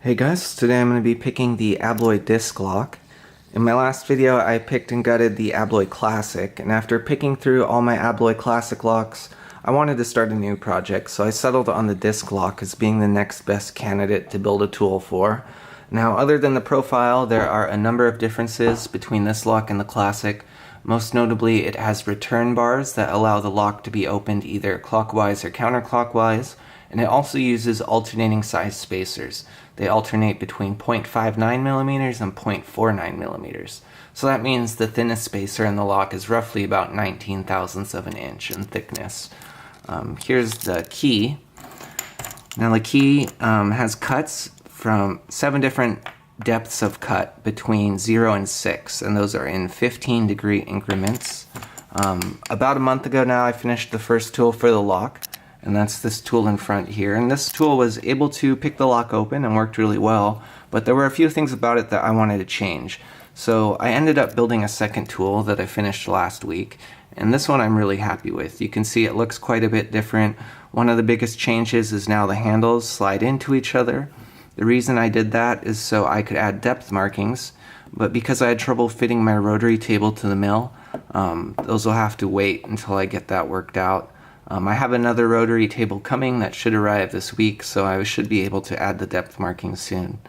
Hey guys, today I'm going to be picking the Abloy Disk Lock. In my last video I picked and gutted the Abloy Classic, and after picking through all my Abloy Classic locks, I wanted to start a new project, so I settled on the Disk Lock as being the next best candidate to build a tool for. Now, other than the profile, there are a number of differences between this lock and the Classic. Most notably, it has return bars that allow the lock to be opened either clockwise or counterclockwise, and it also uses alternating size spacers. They alternate between 0.59 millimeters and 0.49 millimeters. So that means the thinnest spacer in the lock is roughly about 19 thousandths of an inch in thickness. Here's the key. Now the key has cuts from 7 different depths of cut between 0 and 6, and those are in 15-degree increments. About a month ago now I finished the first tool for the lock, and that's this tool in front here. And this tool was able to pick the lock open and worked really well, but there were a few things about it that I wanted to change. So I ended up building a second tool that I finished last week, and this one I'm really happy with. You can see it looks quite a bit different. One of the biggest changes is now the handles slide into each other. The reason I did that is so I could add depth markings, but because I had trouble fitting my rotary table to the mill, those will have to wait until I get that worked out. I have another rotary table coming that should arrive this week, so I should be able to add the depth markings soon.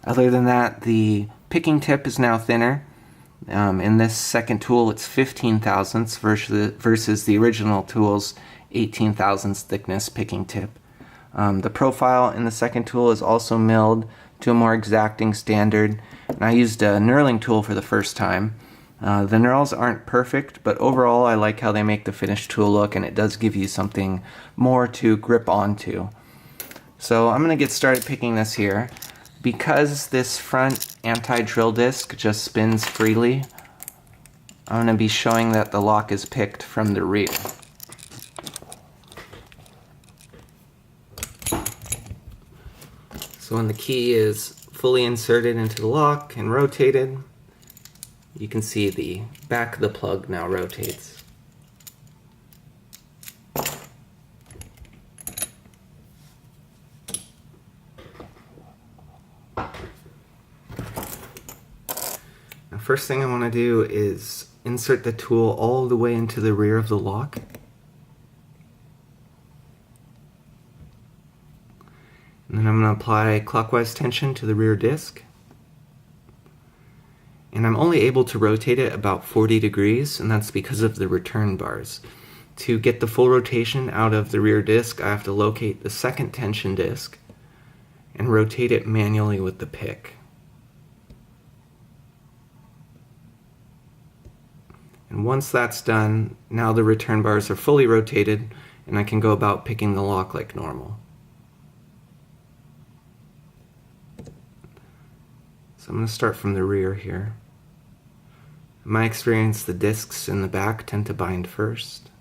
Other than that, the picking tip is now thinner. In this second tool, it's 15 thousandths versus the original tool's 18 thousandths thickness picking tip. The profile in the second tool is also milled to a more exacting standard, and I used a knurling tool for the first time. The knurls aren't perfect, but overall I like how they make the finished tool look, and it does give you something more to grip onto. So I'm going to get started picking this here. Because this front anti-drill disc just spins freely, I'm going to be showing that the lock is picked from the rear. So when the key is fully inserted into the lock and rotated, you can see the back of the plug now rotates. Now, first thing I want to do is insert the tool all the way into the rear of the lock. And then I'm going to apply clockwise tension to the rear disc. And I'm only able to rotate it about 40 degrees, and that's because of the return bars. To get the full rotation out of the rear disc, I have to locate the second tension disc and rotate it manually with the pick. And once that's done, now the return bars are fully rotated, and I can go about picking the lock like normal. So I'm going to start from the rear here. In my experience, the discs in the back tend to bind first.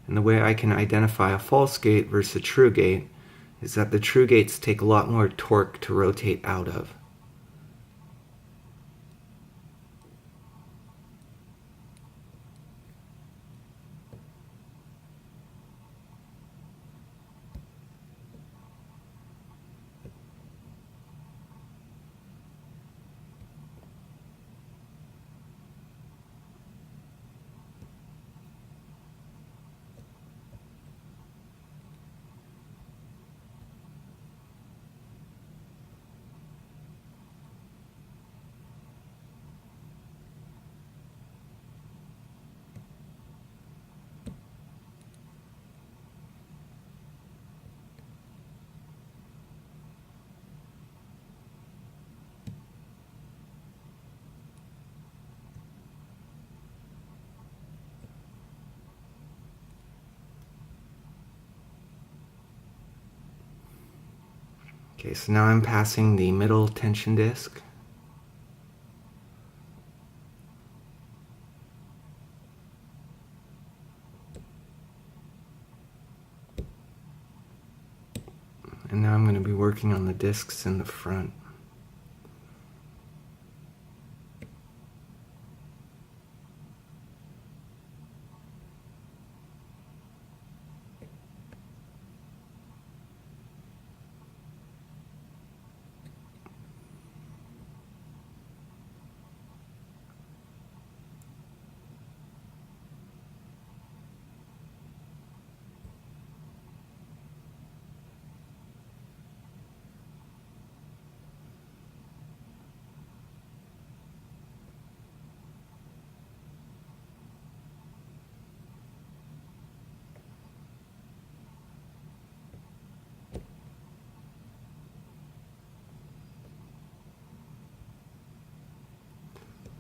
And the way I can identify a false gate versus a true gate is that the true gates take a lot more torque to rotate out of. Okay, so now I'm passing the middle tension disc. And now I'm going to be working on the discs in the front.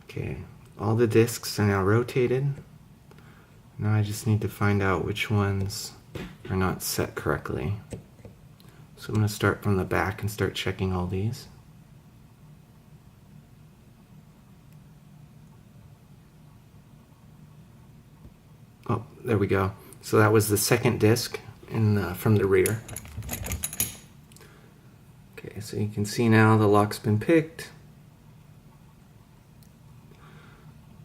Okay, all the discs are now rotated. Now I just need to find out which ones are not set correctly. So I'm going to start from the back and start checking all these. Oh, there we go. So that was the second disc from the rear. Okay, so you can see now the lock's been picked.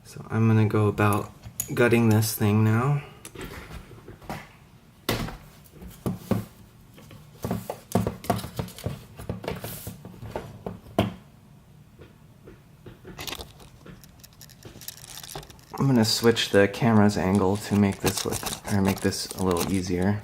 So I'm going to go about gutting this thing now. I'm going to switch the camera's angle to make this a little easier.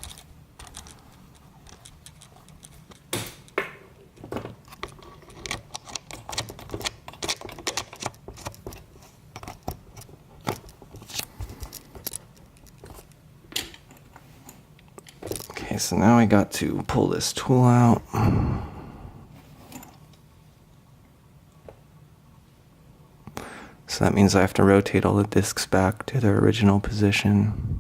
Okay, so now I got to pull this tool out. So that means I have to rotate all the discs back to their original position.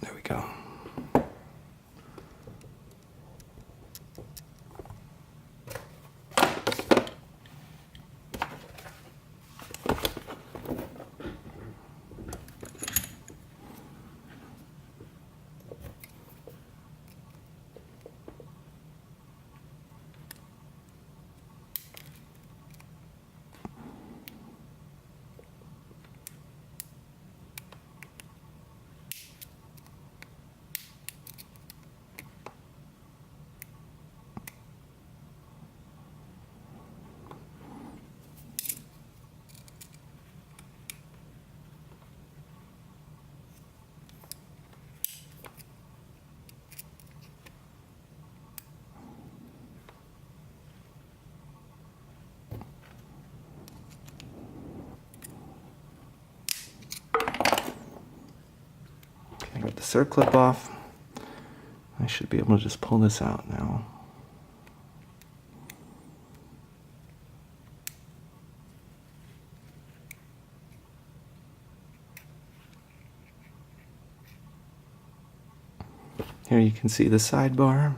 There we go. I got the circlip off. I should be able to just pull this out now. Here you can see the sidebar.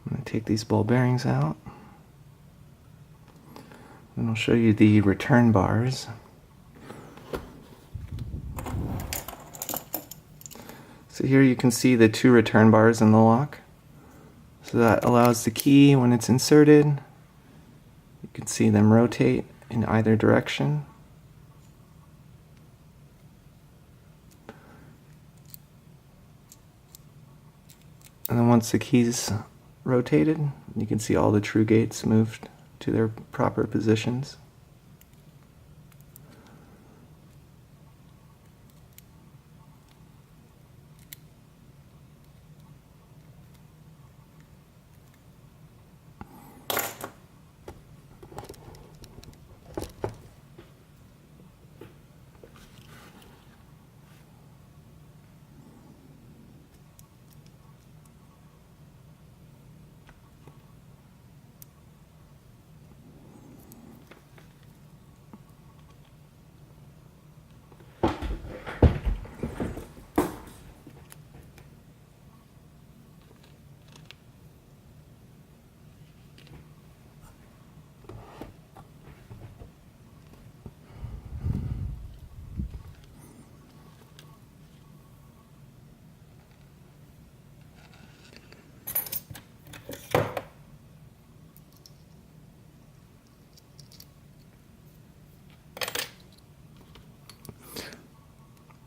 I'm going to take these ball bearings out. And I'll show you the return bars. So here you can see the two return bars in the lock. So that allows the key, when it's inserted, you can see them rotate in either direction. And then once the key's rotated, you can see all the true gates moved to their proper positions.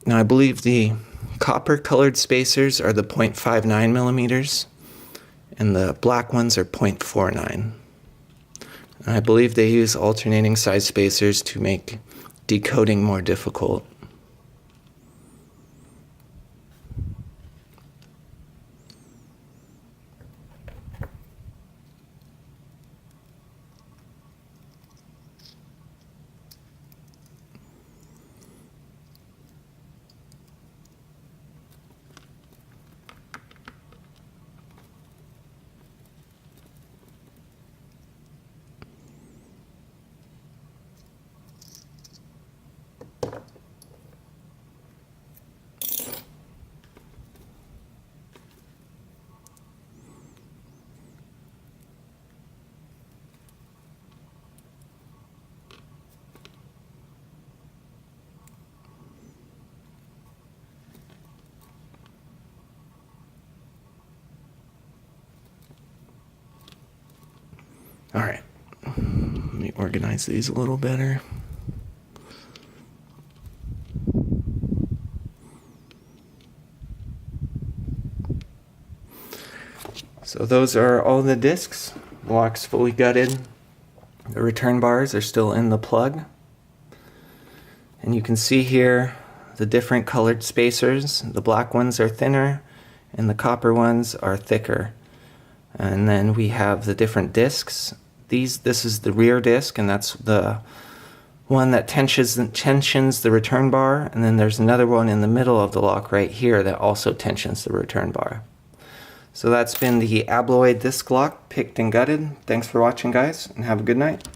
Now I believe the copper colored spacers are the 0.59 millimeters and the black ones are 0.49. I believe they use alternating size spacers to make decoding more difficult. All right, let me organize these a little better. So those are all the discs. The lock's fully gutted. The return bars are still in the plug. And you can see here the different colored spacers. The black ones are thinner and the copper ones are thicker. And then we have the different discs. This is the rear disc, and that's the one that tensions the return bar, and then there's another one in the middle of the lock right here that also tensions the return bar. So that's been the Abloy Disk Lock, picked and gutted. Thanks for watching, guys, and have a good night.